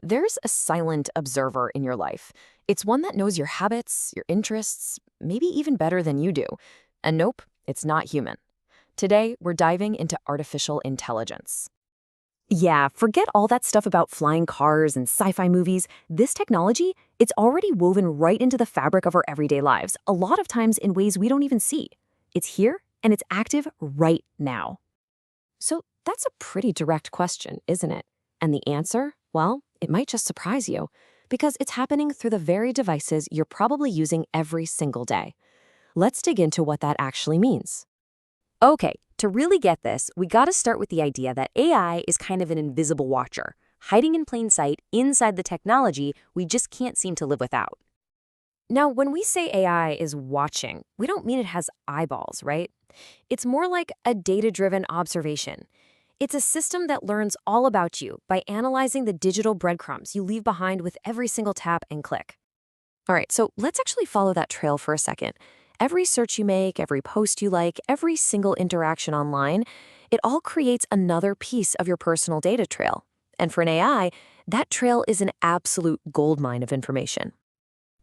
There's a silent observer in your life. It's one that knows your habits, your interests, maybe even better than you do. And nope, it's not human. Today, we're diving into artificial intelligence. Yeah, forget all that stuff about flying cars and sci-fi movies. This technology, it's already woven right into the fabric of our everyday lives, a lot of times in ways we don't even see. It's here, and it's active right now. So that's a pretty direct question, isn't it? And the answer? Well, it might just surprise you, because it's happening through the very devices you're probably using every single day. Let's dig into what that actually means. Okay, to really get this, we gotta start with the idea that AI is kind of an invisible watcher, hiding in plain sight inside the technology we just can't seem to live without. Now, when we say AI is watching, we don't mean it has eyeballs, right? It's more like a data-driven observation. It's a system that learns all about you by analyzing the digital breadcrumbs you leave behind with every single tap and click. All right, so let's actually follow that trail for a second. Every search you make, every post you like, every single interaction online, it all creates another piece of your personal data trail. And for an AI, that trail is an absolute goldmine of information.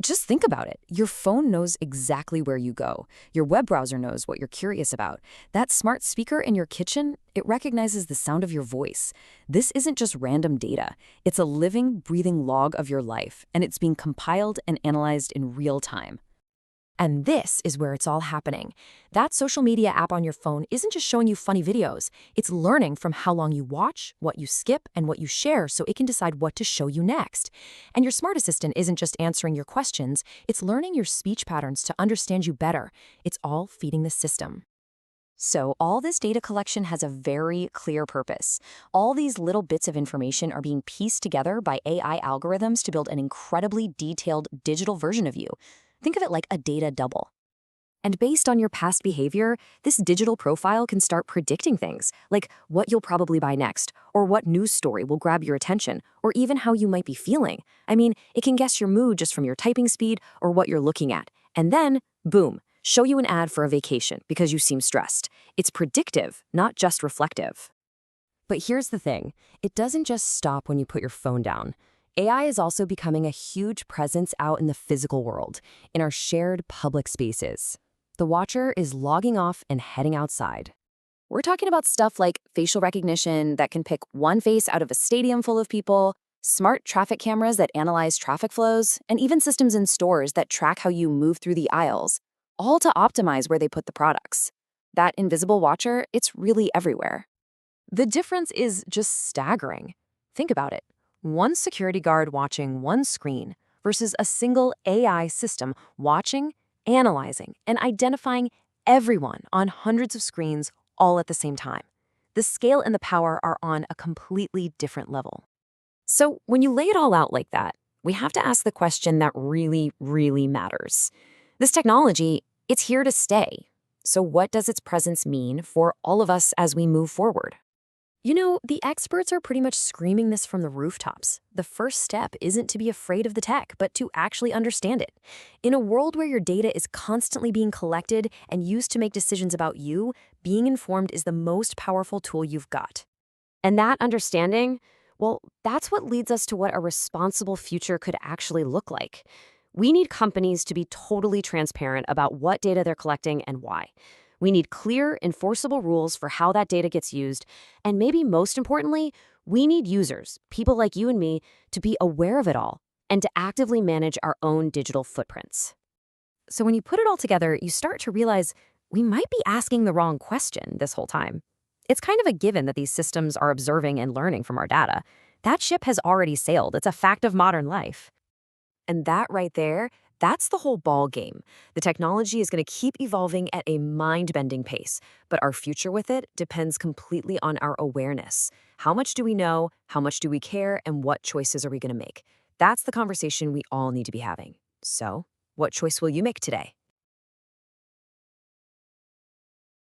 Just think about it. Your phone knows exactly where you go. Your web browser knows what you're curious about. That smart speaker in your kitchen, it recognizes the sound of your voice. This isn't just random data. It's a living, breathing log of your life, and it's being compiled and analyzed in real time. And this is where it's all happening. That social media app on your phone isn't just showing you funny videos. It's learning from how long you watch, what you skip, and what you share so it can decide what to show you next. And your smart assistant isn't just answering your questions, it's learning your speech patterns to understand you better. It's all feeding the system. So all this data collection has a very clear purpose. All these little bits of information are being pieced together by AI algorithms to build an incredibly detailed digital version of you. Think of it like a data double. And based on your past behavior, this digital profile can start predicting things, like what you'll probably buy next, or what news story will grab your attention, or even how you might be feeling. I mean, it can guess your mood just from your typing speed or what you're looking at. And then, boom, show you an ad for a vacation because you seem stressed. It's predictive, not just reflective. But here's the thing, it doesn't just stop when you put your phone down. AI is also becoming a huge presence out in the physical world, in our shared public spaces. The watcher is logging off and heading outside. We're talking about stuff like facial recognition that can pick one face out of a stadium full of people, smart traffic cameras that analyze traffic flows, and even systems in stores that track how you move through the aisles, all to optimize where they put the products. That invisible watcher, it's really everywhere. The difference is just staggering. Think about it. One security guard watching one screen versus a single AI system watching, analyzing, and identifying everyone on hundreds of screens all at the same time. The scale and the power are on a completely different level. So when you lay it all out like that, we have to ask the question that really, really matters. This technology, it's here to stay. So what does its presence mean for all of us as we move forward? The experts are pretty much screaming this from the rooftops. The first step isn't to be afraid of the tech, but to actually understand it. In a world where your data is constantly being collected and used to make decisions about you, being informed is the most powerful tool you've got. And that understanding, well, that's what leads us to what a responsible future could actually look like. We need companies to be totally transparent about what data they're collecting and why. We need clear, enforceable rules for how that data gets used. And maybe most importantly, we need users, people like you and me, to be aware of it all and to actively manage our own digital footprints. So when you put it all together, you start to realize we might be asking the wrong question this whole time. It's kind of a given that these systems are observing and learning from our data. That ship has already sailed. It's a fact of modern life. And that right there, that's the whole ball game. The technology is going to keep evolving at a mind-bending pace, but our future with it depends completely on our awareness. How much do we know? How much do we care? And what choices are we going to make? That's the conversation we all need to be having. So, what choice will you make today?